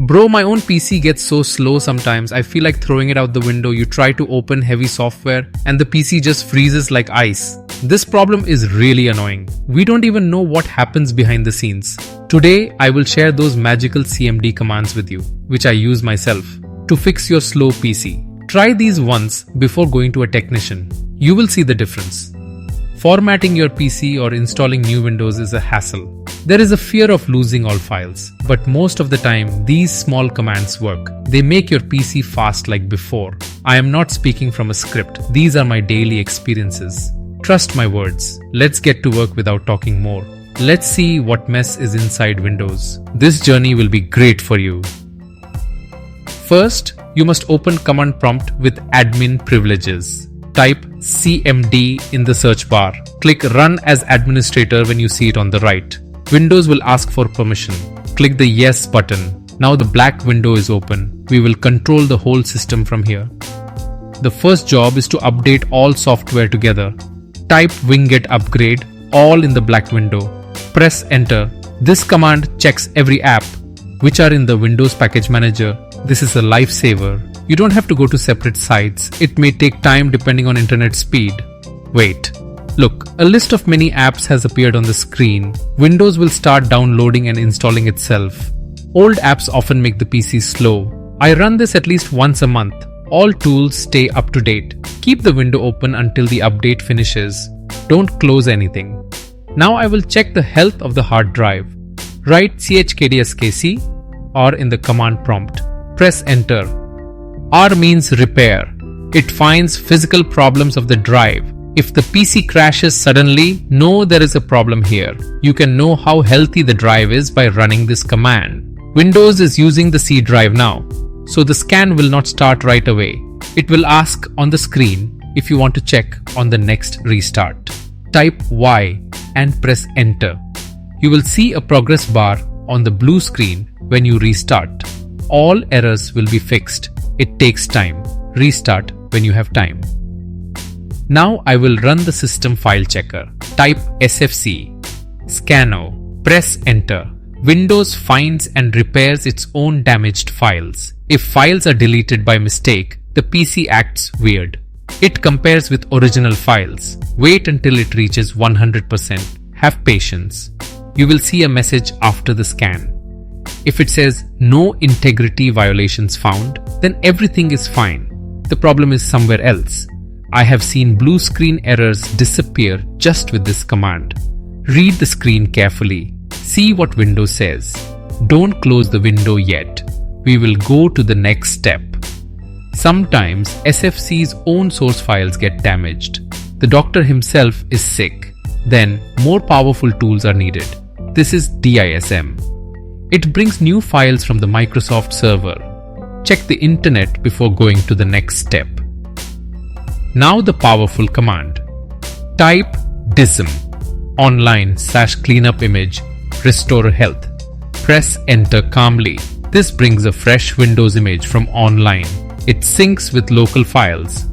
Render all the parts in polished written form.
Bro, my own PC gets so slow sometimes, I feel like throwing it out the window. You try to open heavy software and the PC just freezes like ice. This problem is really annoying. We don't even know what happens behind the scenes. Today, I will share those magical CMD commands with you, which I use myself, to fix your slow PC. Try these once before going to a technician. You will see the difference. Formatting your PC or installing new Windows is a hassle. There is a fear of losing all files, but most of the time, these small commands work. They make your PC fast like before. I am not speaking from a script. These are my daily experiences. Trust my words. Let's get to work without talking more. Let's see what mess is inside Windows. This journey will be great for you. First, you must open command prompt with admin privileges. Type CMD in the search bar. Click Run as administrator when you see it on the right. Windows will ask for permission. Click the Yes button. Now the black window is open. We will control the whole system from here. The first job is to update all software together. Type winget upgrade, all in the black window. Press enter. This command checks every app which are in the Windows Package Manager. This is a lifesaver. You don't have to go to separate sites. It may take time depending on internet speed. Wait. Look, a list of many apps has appeared on the screen. Windows will start downloading and installing itself. Old apps often make the PC slow. I run this at least once a month. All tools stay up to date. Keep the window open until the update finishes. Don't close anything. Now I will check the health of the hard drive. Write chkdsk or in the command prompt. Press enter. R means repair. It finds physical problems of the drive. If the PC crashes suddenly, know there is a problem here. You can know how healthy the drive is by running this command. Windows is using the C drive now, so the scan will not start right away. It will ask on the screen if you want to check on the next restart. Type Y and press enter. You will see a progress bar on the blue screen when you restart. All errors will be fixed. It takes time. Restart when you have time. Now I will run the system file checker. Type sfc, scano, press enter. Windows finds and repairs its own damaged files. If files are deleted by mistake, the PC acts weird. It compares with original files. Wait until it reaches 100%. Have patience. You will see a message after the scan. If it says no integrity violations found, then everything is fine. The problem is somewhere else. I have seen blue screen errors disappear just with this command. Read the screen carefully. See what Windows says. Don't close the window yet. We will go to the next step. Sometimes SFC's own source files get damaged. The doctor himself is sick. Then more powerful tools are needed. This is DISM. It brings new files from the Microsoft server. Check the internet before going to the next step. Now the powerful command. Type DISM online/cleanup image restore health. Press enter calmly. This brings a fresh Windows image from online. It syncs with local files.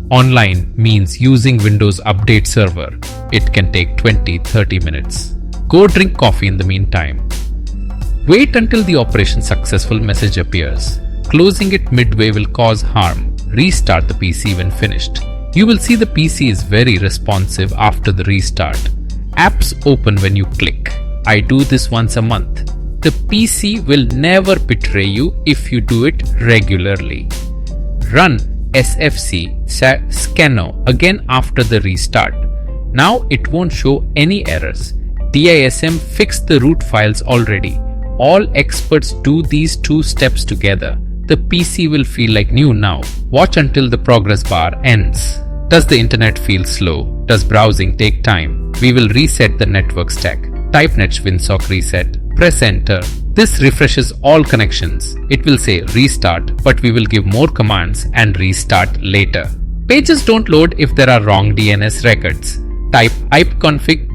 Online means using Windows Update Server. It can take 20-30 minutes. Go drink coffee in the meantime. Wait until the operation successful message appears. Closing it midway will cause harm. Restart the PC when finished. You will see the PC is very responsive after the restart. Apps open when you click. I do this once a month. The PC will never betray you if you do it regularly. Run sfc scano again after the restart. Now it won't show any errors. DISM fixed the root files already. All experts do these two steps together. The PC will feel like new now. Watch until the progress bar ends. Does the internet feel slow? Does browsing take time? We will reset the network stack. Type netwinsock reset. Press enter. This refreshes all connections. It will say restart, but we will give more commands and restart later. Pages don't load if there are wrong DNS records. Type ipconfig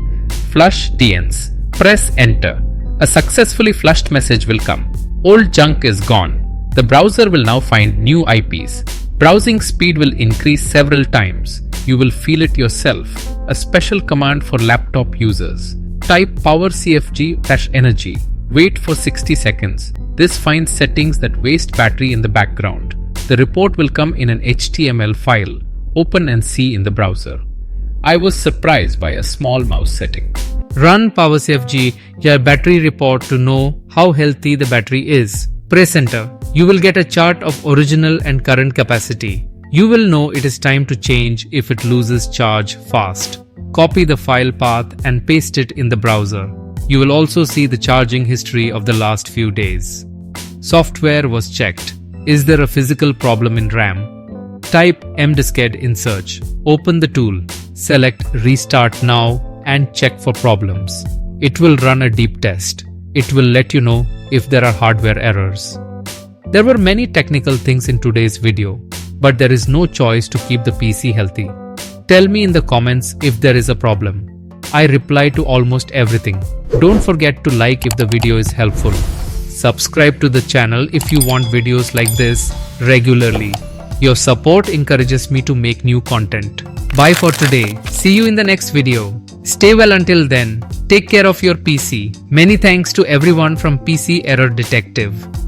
flush DNS. Press enter. A successfully flushed message will come. Old junk is gone. The browser will now find new IPs. Browsing speed will increase several times. You will feel it yourself. A special command for laptop users. Type powercfg-energy. Wait for 60 seconds. This finds settings that waste battery in the background. The report will come in an HTML file. Open and see in the browser. I was surprised by a small mouse setting. Run PowerSafeG, your battery report to know how healthy the battery is. Press enter. You will get a chart of original and current capacity. You will know it is time to change if it loses charge fast. Copy the file path and paste it in the browser. You will also see the charging history of the last few days. Software was checked. Is there a physical problem in RAM? Type mdisked in search. Open the tool. Select Restart Now and check for problems. It will run a deep test. It will let you know if there are hardware errors. There were many technical things in today's video, but there is no choice to keep the PC healthy. Tell me in the comments if there is a problem. I reply to almost everything. Don't forget to like if the video is helpful. Subscribe to the channel if you want videos like this regularly. Your support encourages me to make new content. Bye for today. See you in the next video. Stay well until then. Take care of your PC. Many thanks to everyone from PC Error Detective.